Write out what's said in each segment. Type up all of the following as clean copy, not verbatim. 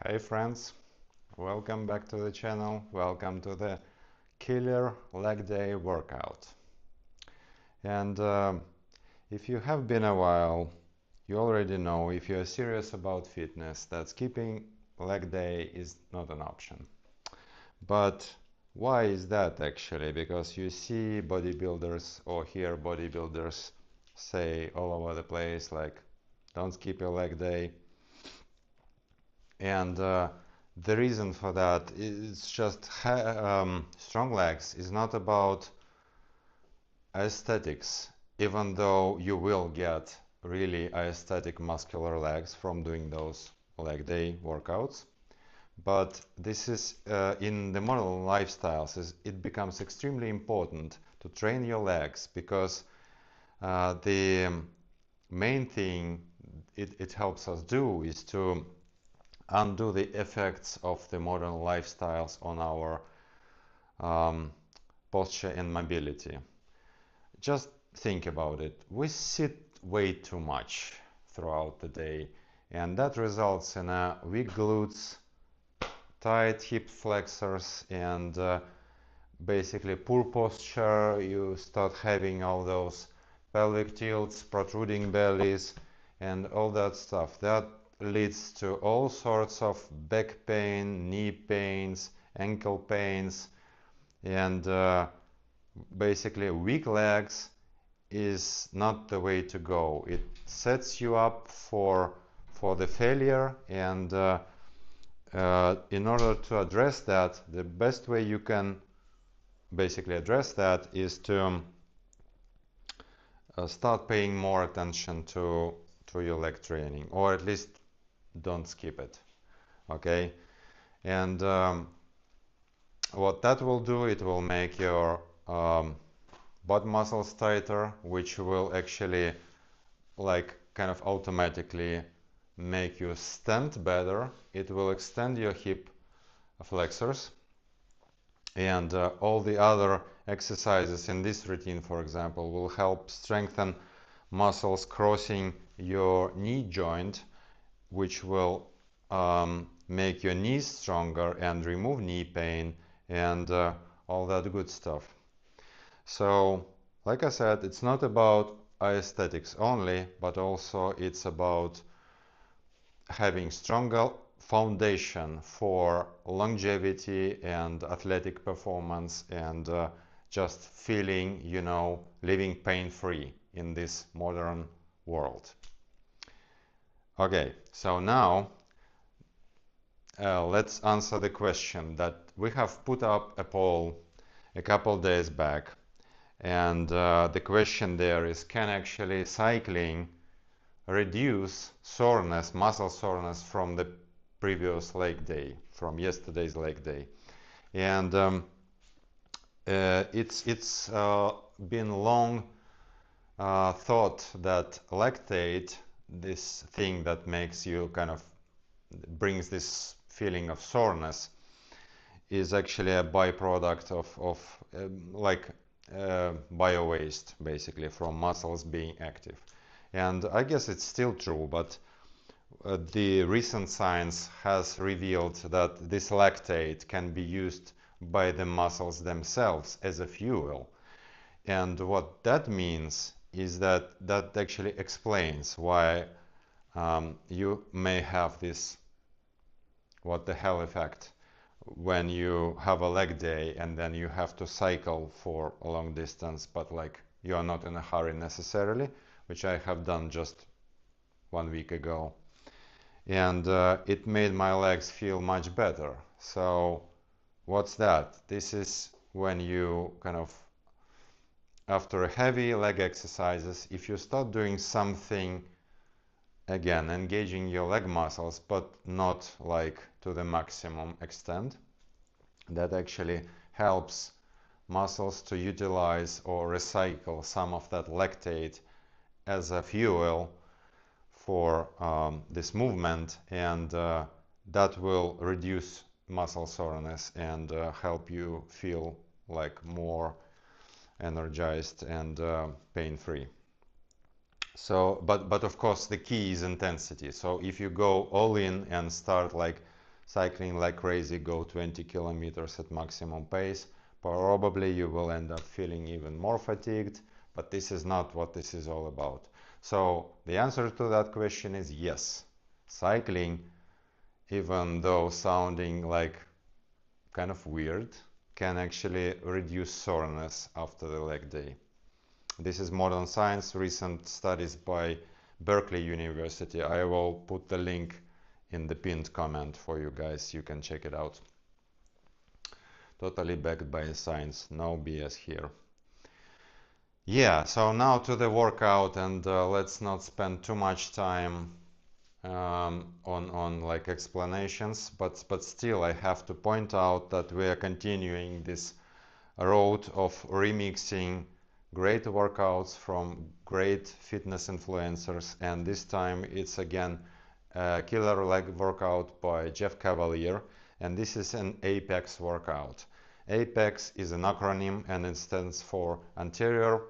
Hey friends, welcome back to the channel. Welcome to the killer leg day workout. And if you have been a while, you already know, if you're serious about fitness, that skipping leg day is not an option. But why is that actually? Because you see bodybuilders or hear bodybuilders say all over the place like, don't skip your leg day. And the reason for that is just strong legs is not about aesthetics, even though you will get really aesthetic muscular legs from doing those leg day workouts. But this is in the modern lifestyles, it becomes extremely important to train your legs because the main thing it helps us do is to undo the effects of the modern lifestyles on our posture and mobility. Just think about it. We sit way too much throughout the day, and that results in weak glutes, tight hip flexors, and basically poor posture. You start having all those pelvic tilts, protruding bellies, and all that stuff. That leads to all sorts of back pain, knee pains, ankle pains, and basically weak legs is not the way to go. It sets you up for the failure, and in order to address that, the best way you can basically address that is to start paying more attention to your leg training, or at least don't skip it. Okay, and what that will do, it will make your butt muscles tighter, which will actually like kind of automatically make you stand better. It will extend your hip flexors, and all the other exercises in this routine, for example, will help strengthen muscles crossing your knee joint, which will make your knees stronger and remove knee pain and all that good stuff. So, like I said, it's not about aesthetics only, but also it's about having stronger foundation for longevity and athletic performance, and just feeling, living pain-free in this modern world. Okay, so now let's answer the question that we have put up a poll a couple days back, and the question there is, can actually cycling reduce soreness, muscle soreness from the previous leg day, from yesterday's leg day? And it's been long thought that lactate, this thing that makes you kind of brings this feeling of soreness, is actually a byproduct of bio waste, basically, from muscles being active. And I guess it's still true, but the recent science has revealed that this lactate can be used by the muscles themselves as a fuel. And what that means is that actually explains why you may have this what the hell effect when you have a leg day and then you have to cycle for a long distance, but like you are not in a hurry necessarily, which I have done just 1 week ago. And it made my legs feel much better. So what's that? This is when you kind of, after heavy leg exercises, if you start doing something, again, engaging your leg muscles, but not like to the maximum extent, that actually helps muscles to utilize or recycle some of that lactate as a fuel for this movement, and that will reduce muscle soreness and help you feel like more energized and pain-free. So, but of course the key is intensity. So if you go all in and start like cycling like crazy, go 20 kilometers at maximum pace, probably you will end up feeling even more fatigued, but this is not what this is all about. So the answer to that question is yes. Cycling, even though sounding like kind of weird, can actually reduce soreness after the leg day. This is modern science, recent studies by Berkeley University. I will put the link in the pinned comment for you guys. You can check it out. Totally backed by science, no BS here. Yeah, so now to the workout, and let's not spend too much time on like explanations, but still I have to point out that we are continuing this road of remixing great workouts from great fitness influencers, and this time it's again a killer leg workout by Jeff Cavaliere, and this is an APEX workout. APEX is an acronym and it stands for anterior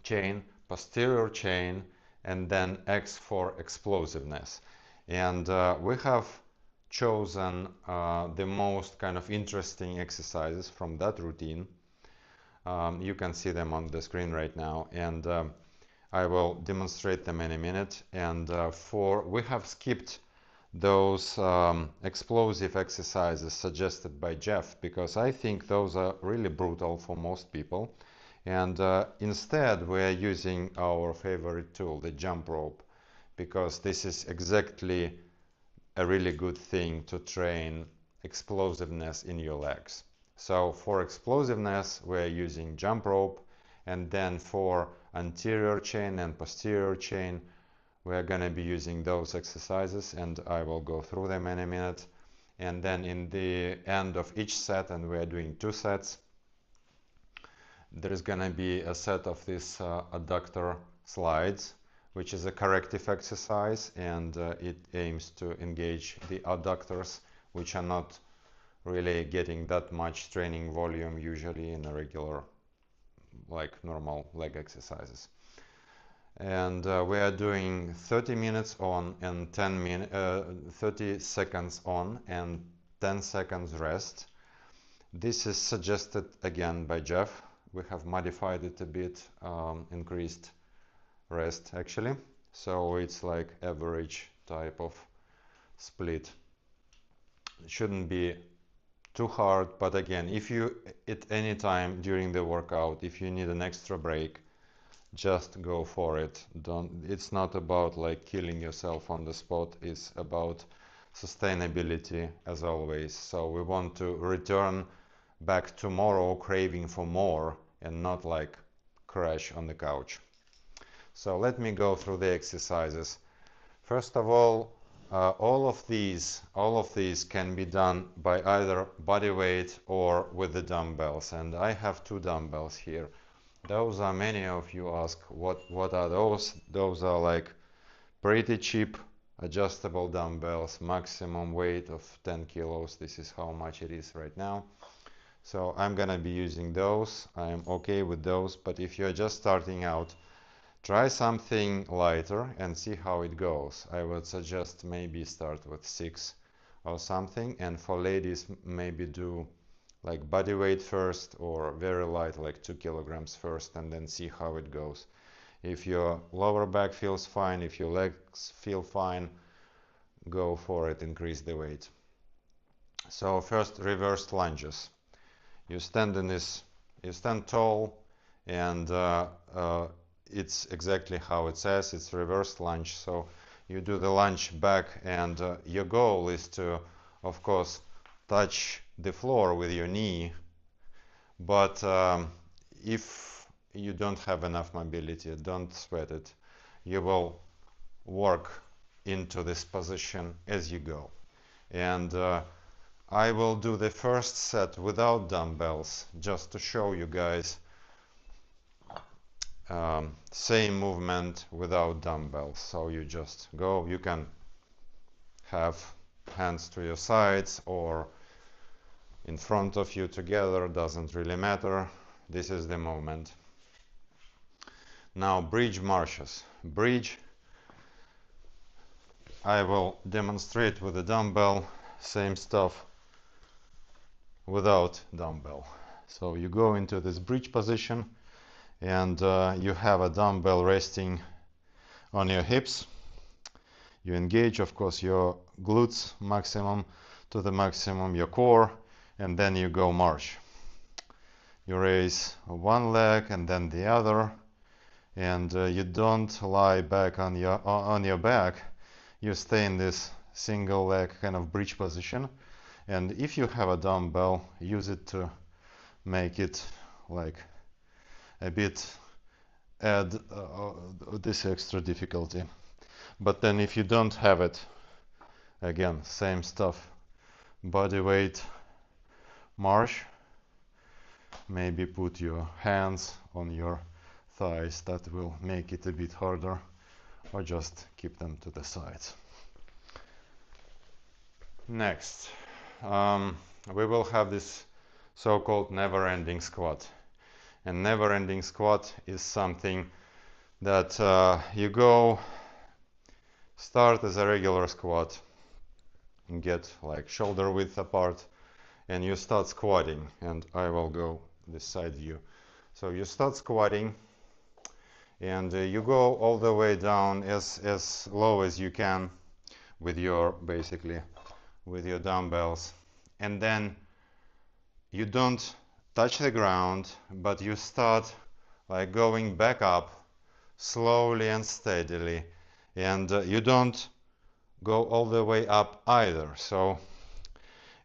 chain, posterior chain, and then X for explosiveness. And we have chosen the most kind of interesting exercises from that routine. You can see them on the screen right now, and I will demonstrate them in a minute. And we have skipped those explosive exercises suggested by Jeff, because I think those are really brutal for most people. And instead we are using our favorite tool, the jump rope, because this is exactly a really good thing to train explosiveness in your legs. So for explosiveness we're using jump rope, and then for anterior chain and posterior chain we're going to be using those exercises, and I will go through them in a minute. And then in the end of each set, and we're doing 2 sets, there is going to be a set of these adductor slides, which is a corrective exercise, and it aims to engage the adductors, which are not really getting that much training volume usually in a regular, like normal leg exercises. And we are doing 30 minutes on and 30 seconds on and 10 seconds rest. This is suggested again by Jeff. We have modified it a bit, increased rest actually, so it's like average type of split. It shouldn't be too hard, but again, if you at any time during the workout, if you need an extra break, just go for it. It's not about like killing yourself on the spot, it's about sustainability as always. So we want to return back tomorrow craving for more and not like crash on the couch. So let me go through the exercises. First of all of these can be done by either body weight or with the dumbbells, and I have 2 dumbbells here. Those are, many of you ask what are those. Those are like pretty cheap adjustable dumbbells, maximum weight of 10 kilos. This is how much it is right now. So I'm gonna be using those. I'm okay with those, but if you're just starting out, try something lighter and see how it goes. I would suggest maybe start with 6 or something, and for ladies maybe do like body weight first, or very light like 2 kilograms first, and then see how it goes. If your lower back feels fine, if your legs feel fine, go for it, increase the weight. So first, reversed lunges. You stand tall, and it's exactly how it says, it's reverse lunge. So you do the lunge back, and your goal is to, of course, touch the floor with your knee, but if you don't have enough mobility, don't sweat it. You will work into this position as you go. And I will do the first set without dumbbells, just to show you guys same movement without dumbbells. So you just go, you can have hands to your sides or in front of you together, doesn't really matter. This is the movement. Now bridge marches. Bridge, I will demonstrate with a dumbbell. same stuff without dumbbell. So you go into this bridge position, and you have a dumbbell resting on your hips. You engage, of course, your glutes maximum to the maximum, your core, and then you go march. You raise one leg and then the other, and you don't lie back on your back. You stay in this single leg kind of bridge position, and if you have a dumbbell, use it to make it like a bit, add this extra difficulty. But then if you don't have it, again, same stuff, body weight march. Maybe put your hands on your thighs, that will make it a bit harder, or just keep them to the sides. Next, we will have this so-called never-ending squat. And never-ending squat is something that you go start as a regular squat and get like shoulder width apart, and you start squatting, and I will go this side view. So you start squatting, and you go all the way down as low as you can with your, basically with your dumbbells, and then you don't touch the ground, but you start like going back up slowly and steadily, and you don't go all the way up either. So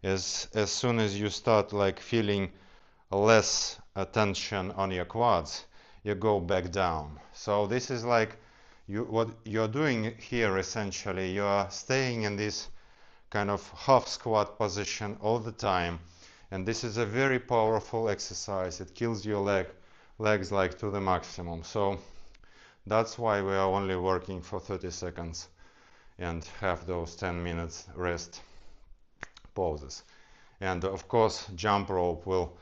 as soon as you start like feeling less tension on your quads, you go back down. So this is like what you're doing here. Essentially, you are staying in this kind of half squat position all the time, and this is a very powerful exercise. It kills your legs like to the maximum. So that's why we are only working for 30 seconds and have those 10 minutes rest pauses. And of course, jump rope will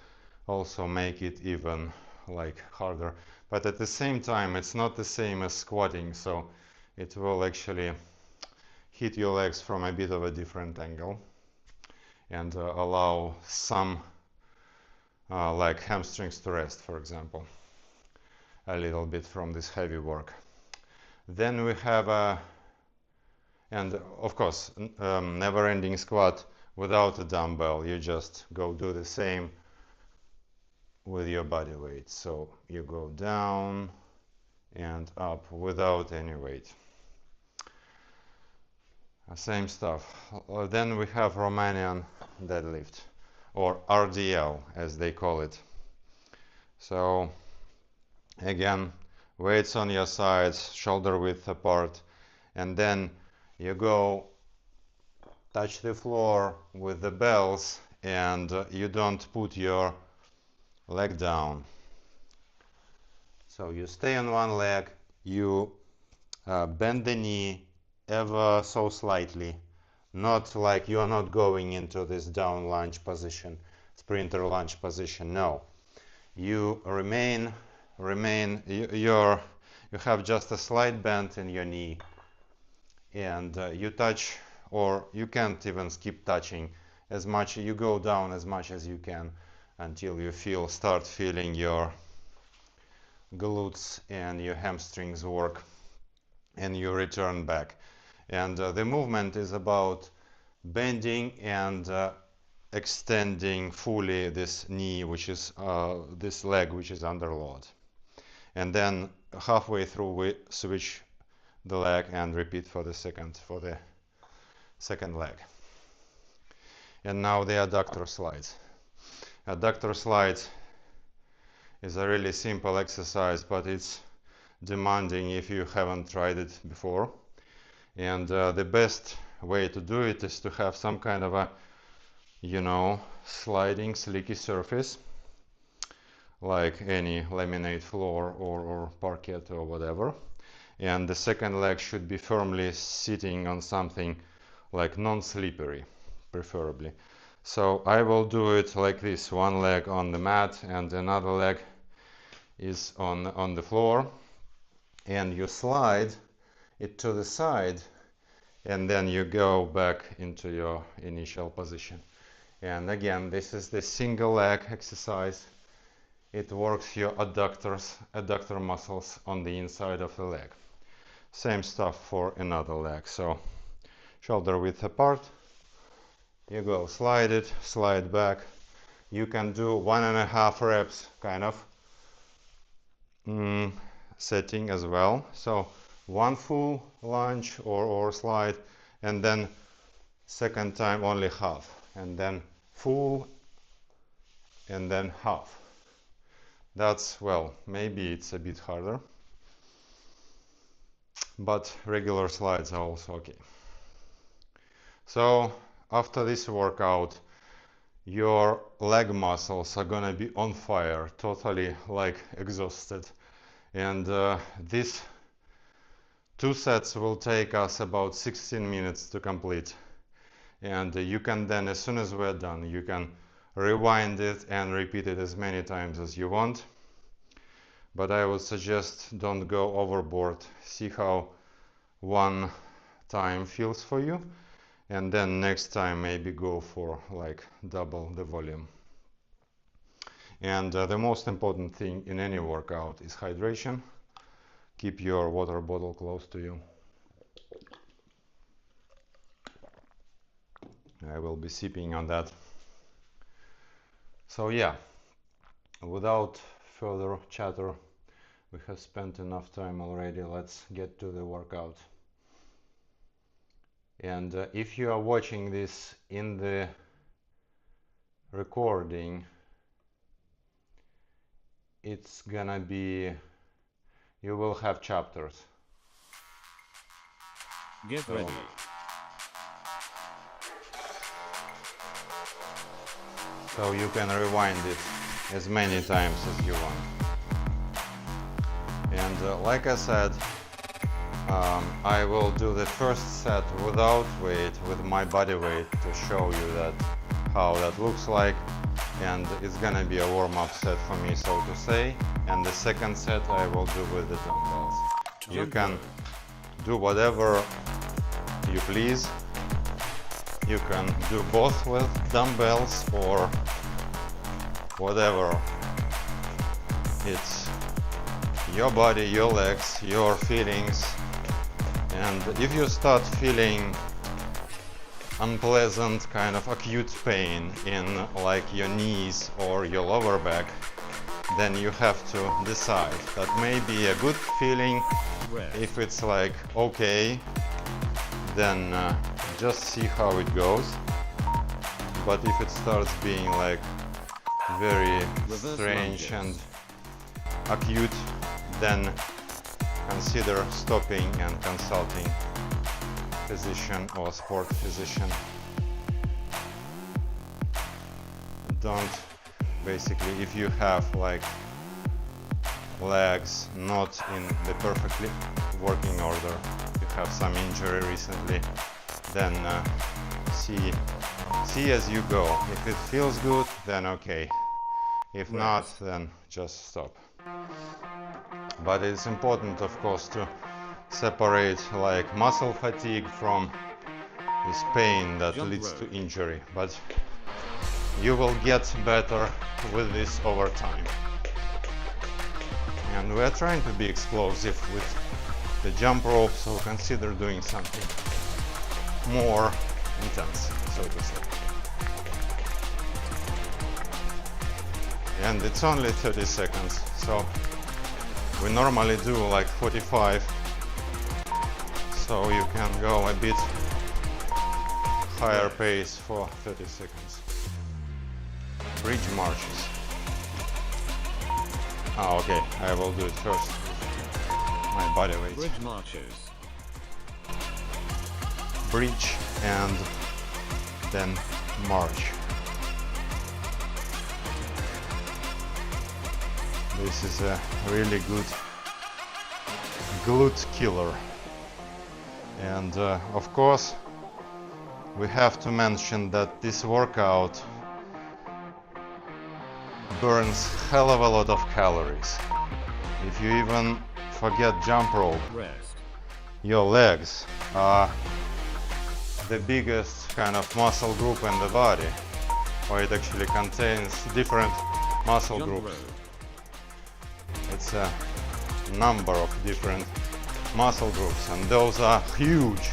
also make it even like harder, but at the same time it's not the same as squatting, so it will actually hit your legs from a bit of a different angle and allow some like hamstrings to rest, for example, a little bit from this heavy work. Then we have a, and of course, never-ending squat without a dumbbell. You just go do the same with your body weight. So you go down and up without any weight. Same stuff. Then we have Romanian deadlift, or RDL as they call it. So again, weights on your sides, shoulder width apart, and then you go touch the floor with the bells, and you don't put your leg down. So you stay on one leg, you bend the knee ever so slightly, not like you are not going into this down lunge position, sprinter lunge position. No, you remain you have just a slight bend in your knee, and you touch, or you can't even skip touching, as much you go down as much as you can until you start feeling your glutes and your hamstrings work, and you return back. And the movement is about bending and extending fully this knee, which is this leg which is under load. And then halfway through we switch the leg and repeat for the second leg. And now the adductor slides. Adductor slides is a really simple exercise, but it's demanding if you haven't tried it before. And the best way to do it is to have some kind of a, sliding slicky surface, like any laminate floor or parquet or whatever. And the second leg should be firmly sitting on something like non-slippery, preferably. So I will do it like this: one leg on the mat and another leg is on the floor, and you slide it to the side and then you go back into your initial position. And again, this is the single leg exercise. It works your adductor muscles on the inside of the leg. Same stuff for another leg. So shoulder width apart, you go slide it, slide back. You can do 1.5 reps kind of setting as well. So one full lunge or slide, and then second time only half, and then full, and then half. That's, well, maybe it's a bit harder, but regular slides are also okay. So after this workout, your leg muscles are gonna be on fire, totally like exhausted. And these 2 sets will take us about 16 minutes to complete. And you can then, as soon as we're done, you can rewind it and repeat it as many times as you want. But I would suggest don't go overboard. See how one time feels for you, and then next time maybe go for like double the volume. And the most important thing in any workout is hydration. Keep your water bottle close to you. I will be sipping on that. So yeah, without further chatter, we have spent enough time already. Let's get to the workout. And if you are watching this in the recording, it's gonna be, you will have chapters. Get ready. So you can rewind it as many times as you want. And like I said, I will do the first set without weight, with my body weight, to show you that how that looks like. And it's gonna be a warm-up set for me, so to say. And the second set I will do with the dumbbells. You can do whatever you please. You can do both with dumbbells or whatever. It's your body, your legs, your feelings. And if you start feeling unpleasant kind of acute pain in like your knees or your lower back, then you have to decide. That may be a good feeling. If it's like okay, then just see how it goes. But if it starts being like very strange and acute, then consider stopping and consulting physician or sport physician. Don't, basically, if you have like legs not in the perfectly working order, you have some injury recently, then see as you go. If it feels good, then okay. If not, then just stop. But it's important, of course, to separate like muscle fatigue from this pain that leads to injury. But you will get better with this over time. And we're trying to be explosive with the jump rope, so consider doing something more intense, so to say. And it's only 30 seconds, so we normally do like 45, so you can go a bit higher pace for 30 seconds. Bridge marches. Okay, I will do it first. My body weight. Bridge marches. Bridge and then march. This is a really good glute killer. And of course, we have to mention that this workout burns hell of a lot of calories. If you even forget jump rope, your legs are the biggest kind of muscle group in the body, or it actually contains different muscle groups. It's a number of different muscle groups, and those are huge.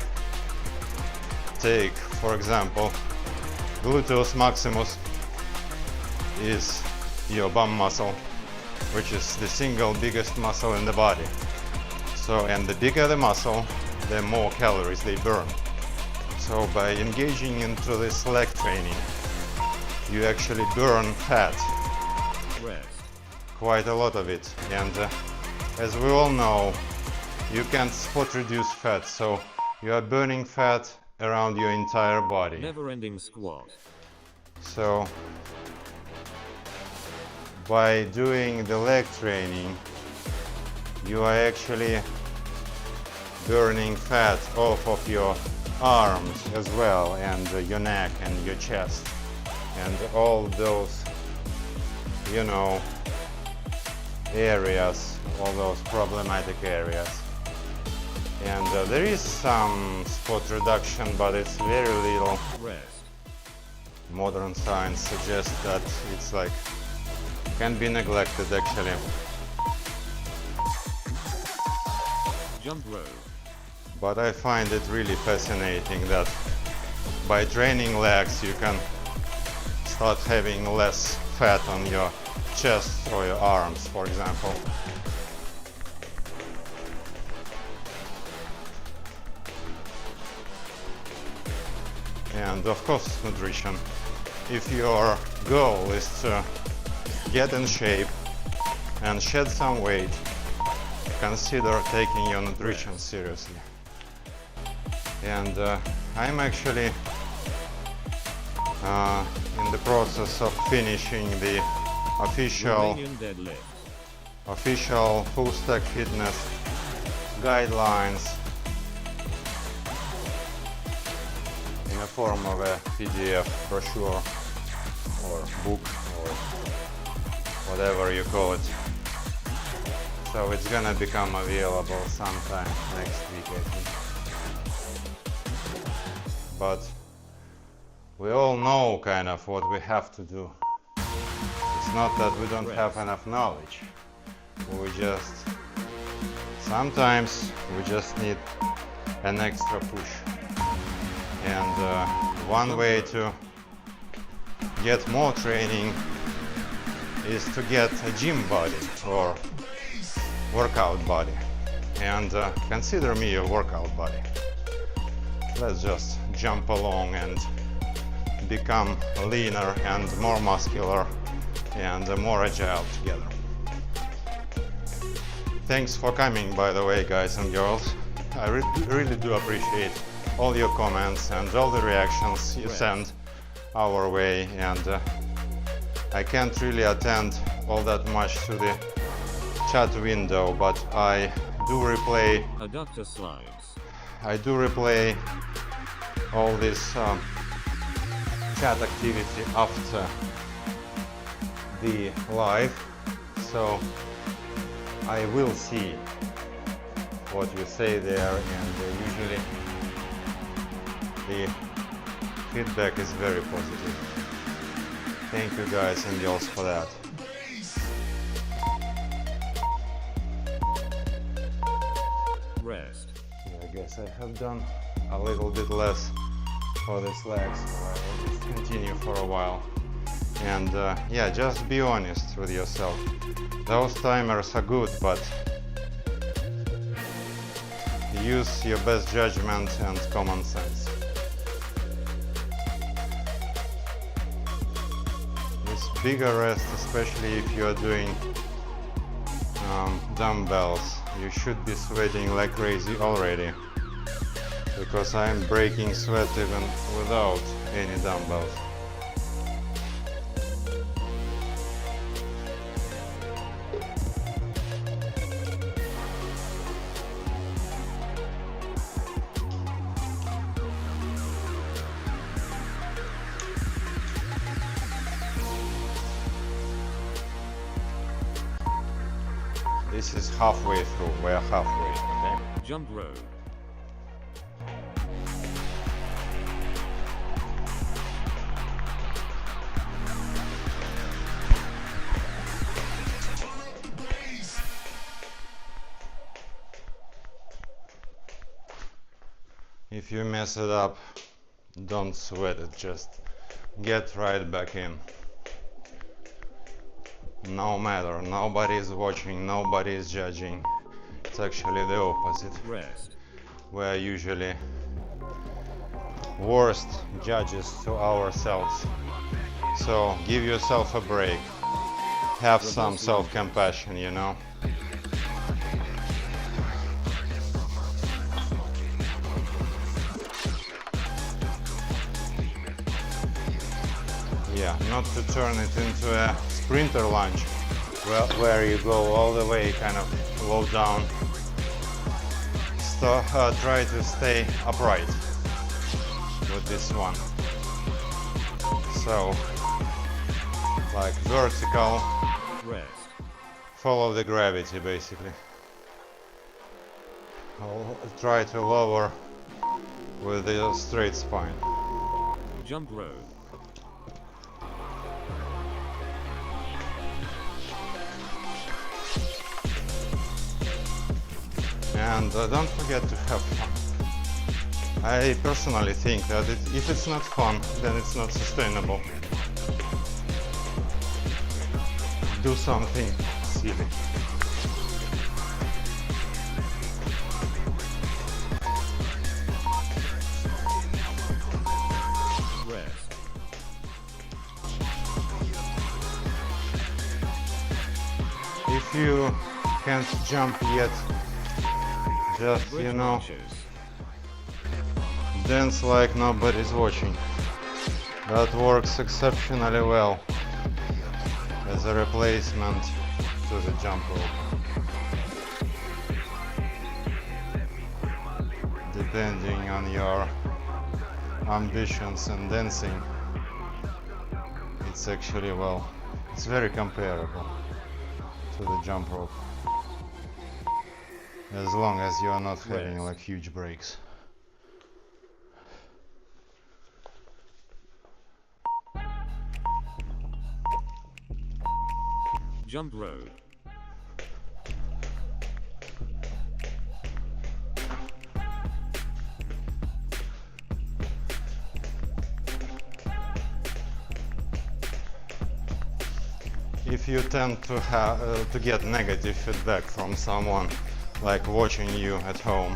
Take, for example, gluteus maximus is your bum muscle, which is the single biggest muscle in the body. So, and the bigger the muscle, the more calories they burn. So by engaging into this leg training, you actually burn fat, quite a lot of it. And as we all know, you can't spot reduce fat, so you are burning fat around your entire body. Never-ending squat. So by doing the leg training, you are actually burning fat off of your arms as well, and your neck and your chest, and all those, you know, areas, all those problematic areas. And there is some spot reduction, but it's very little. Modern science suggests that it's like can be neglected actually. Jump rope. But I find it really fascinating that by training legs you can start having less fat on your chest or your arms, for example. And of course, nutrition. If your goal is to get in shape and shed some weight, consider taking your nutrition seriously. And I'm actually in the process of finishing the official Full Stack Fitness guidelines in the form of a PDF brochure or book or whatever you call it. So it's gonna become available sometime next week, I think. But we all know kind of what we have to do. It's not that we don't have enough knowledge. Sometimes we just need an extra push. And one way to get more training is to get a gym body or workout body. And consider me a workout body. Let's just jump along and become leaner and more muscular and more agile together. Thanks for coming, by the way, guys and girls. I really do appreciate all your comments and all the reactions you send our way, and I can't really attend all that much to the chat window, but I do replay all this chat activity after the live, so I will see what you say there, and usually the feedback is very positive. Thank you guys and girls for that. Rest. Yeah, I guess I have done a little bit less for this legs, so I will just continue for a while. And yeah, just be honest with yourself. Those timers are good, but use your best judgment and common sense. This bigger rest, especially if you are doing dumbbells, you should be sweating like crazy already, because I'm breaking sweat even without any dumbbells. This is halfway through, we're halfway, okay? Jump rope. If you mess it up, don't sweat it, just get right back in. No matter, nobody is watching, nobody is judging. It's actually the opposite. Rest. We're usually worst judges to ourselves. So give yourself a break. Have some self-compassion, you know. Yeah, not to turn it into a sprinter lunge, where you go all the way kind of low down. So try to stay upright with this one. So, like vertical, Rest. follow the gravity basically. I'll try to lower with the straight spine. Jump rope. And don't forget to have fun. I personally think that if it's not fun, then it's not sustainable. Do something silly. Rest. If you can't jump yet, just, you know, dance like nobody's watching. That works exceptionally well as a replacement to the jump rope. Depending on your ambitions and dancing, it's actually, well, it's very comparable to the jump rope, as long as you are not having like huge breaks. Jump rope. If you tend to get negative feedback from someone like watching you at home,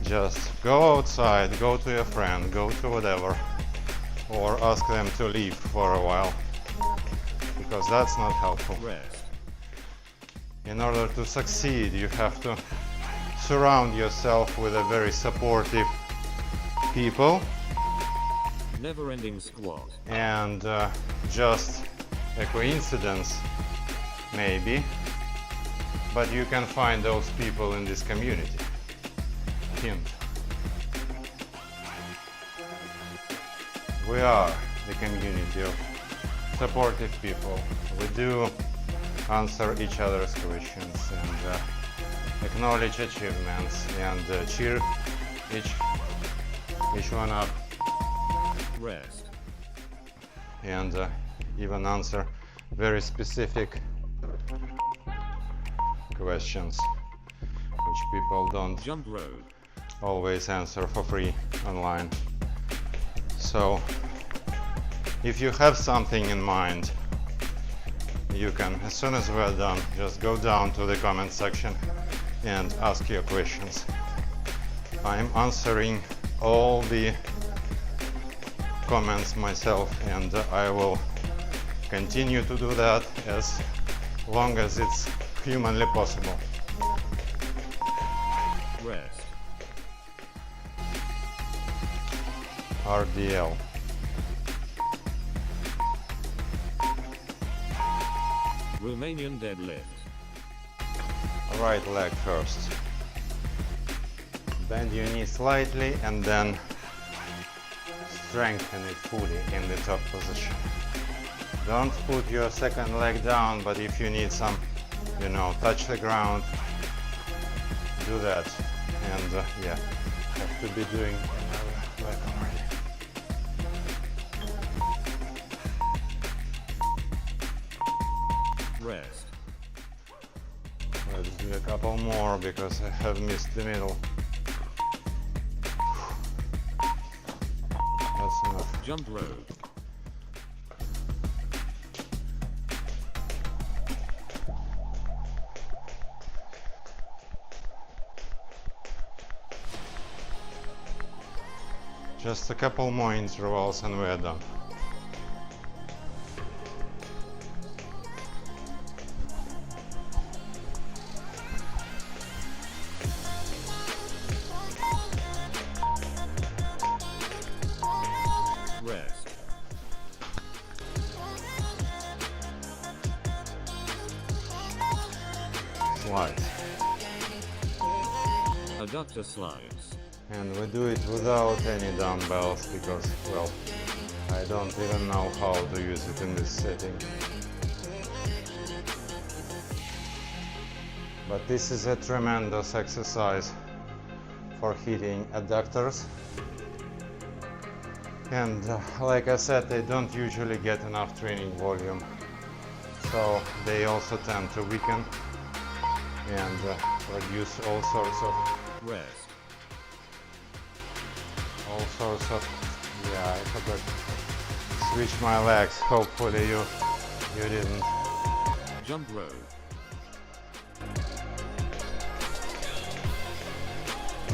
just go outside, go to your friend, go to whatever, or ask them to leave for a while, because that's not helpful. Rest. In order to succeed, you have to surround yourself with a very supportive people, Never-ending squat. and just a coincidence maybe, but you can find those people in this community. Hint. We are the community of supportive people. We do answer each other's questions and acknowledge achievements and cheer each one up, Rest. and even answer very specific questions which people don't Jump rope. always answer for free online. So if you have something in mind, you can, as soon as we're done, just go down to the comment section and ask your questions. I'm answering all the comments myself, and I will continue to do that as long as it's humanly possible. Rest. RDL. Romanian deadlift. Right leg first. Bend your knee slightly and then strengthen it fully in the top position. Don't put your second leg down, but if you need some, you know, touch the ground, do that. And yeah, have to be doing another leg already. Rest. Let's do a couple more because I have missed the middle. of Jump rope. just a couple more intervals and we're done. Rest. Slides. Adductor slides. And we do it without any dumbbells because, well, I don't even know how to use it in this setting. But this is a tremendous exercise for hitting adductors. And like I said, they don't usually get enough training volume. So they also tend to weaken and produce all sorts of yeah, I forgot to switch my legs. Hopefully you didn't. Jump rope.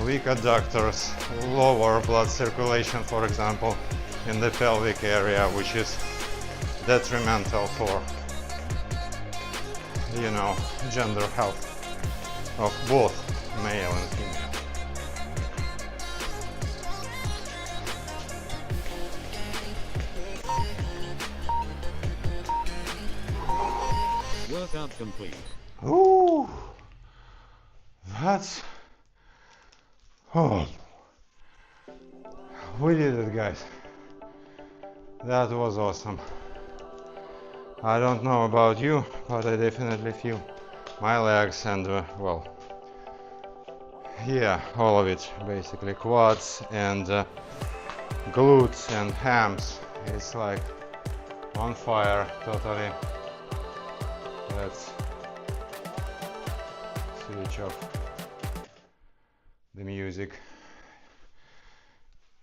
Weak adductors lower blood circulation, for example, in the pelvic area, which is detrimental for, you know, gender health of both male and female. Workout complete. Ooh, that's, oh, we did it, guys. That was awesome. I don't know about you, but I definitely feel my legs and well, yeah, all of it, basically quads and glutes and hams. It's like on fire totally. Let's switch off the music.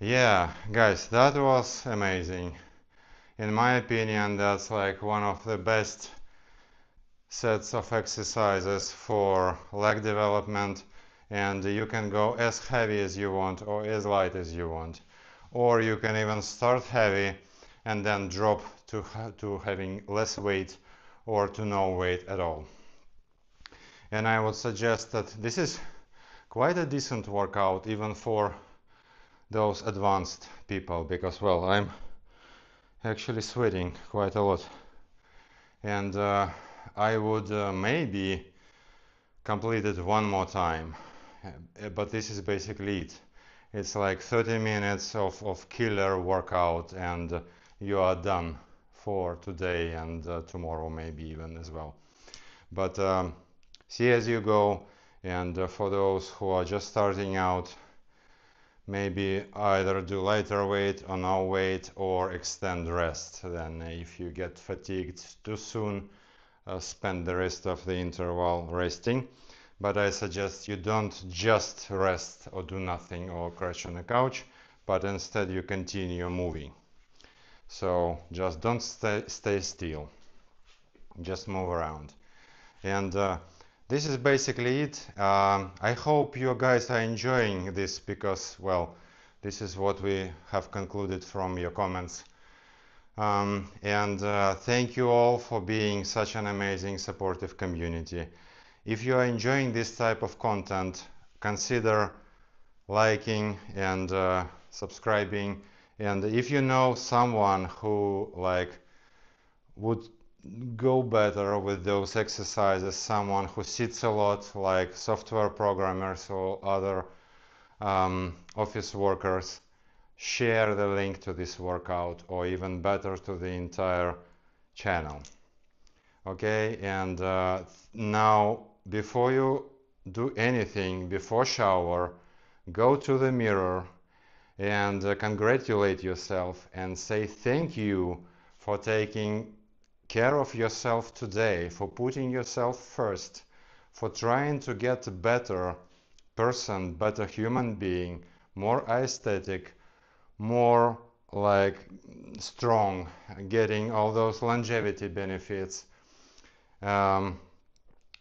Yeah, guys, that was amazing. In my opinion, that's like one of the best sets of exercises for leg development, and you can go as heavy as you want or as light as you want, or you can even start heavy and then drop to having less weight or to no weight at all. And I would suggest that this is quite a decent workout even for those advanced people, because, well, I'm actually sweating quite a lot, and I would maybe complete it one more time, but this is basically it. It's like 30 minutes of killer workout and you are done for today and tomorrow maybe even as well. But see as you go, and for those who are just starting out, maybe either do lighter weight or no weight or extend rest. Then if you get fatigued too soon, spend the rest of the interval resting. But I suggest you don't just rest or do nothing or crash on the couch, but instead you continue moving. So just don't stay still, just move around. And this is basically it. I hope you guys are enjoying this because, well, this is what we have concluded from your comments. And thank you all for being such an amazing supportive community. If you are enjoying this type of content, consider liking and subscribing. And if you know someone who would go better with those exercises, someone who sits a lot, like software programmers or other office workers, share the link to this workout, or even better, to the entire channel. Okay, and now before you do anything, before shower, go to the mirror and congratulate yourself and say thank you for taking care of yourself today, for putting yourself first, for trying to get a better person, better human being, more aesthetic, more like strong, getting all those longevity benefits,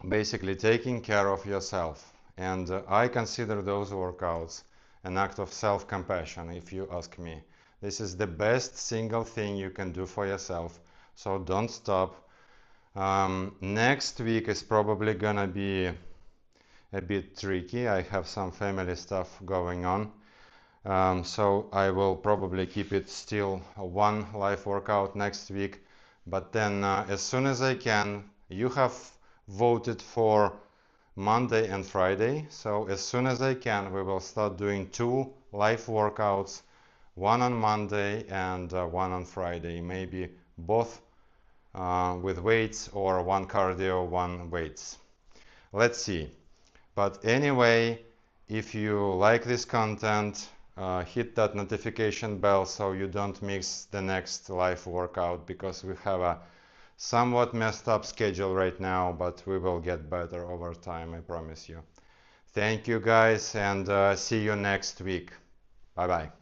basically taking care of yourself. And I consider those workouts an act of self-compassion, if you ask me. This is the best single thing you can do for yourself, so don't stop. Next week is probably gonna be a bit tricky. I have some family stuff going on. So I will probably keep it still one live workout next week, but then as soon as I can. You have voted for Monday and Friday, so as soon as I can we will start doing 2 live workouts, one on Monday and one on Friday, maybe both with weights, or one cardio, one weights. Let's see. But anyway, if you like this content, hit that notification bell so you don't miss the next live workout, because we have a somewhat messed up schedule right now, but we will get better over time, I promise you. Thank you guys, and see you next week. Bye bye.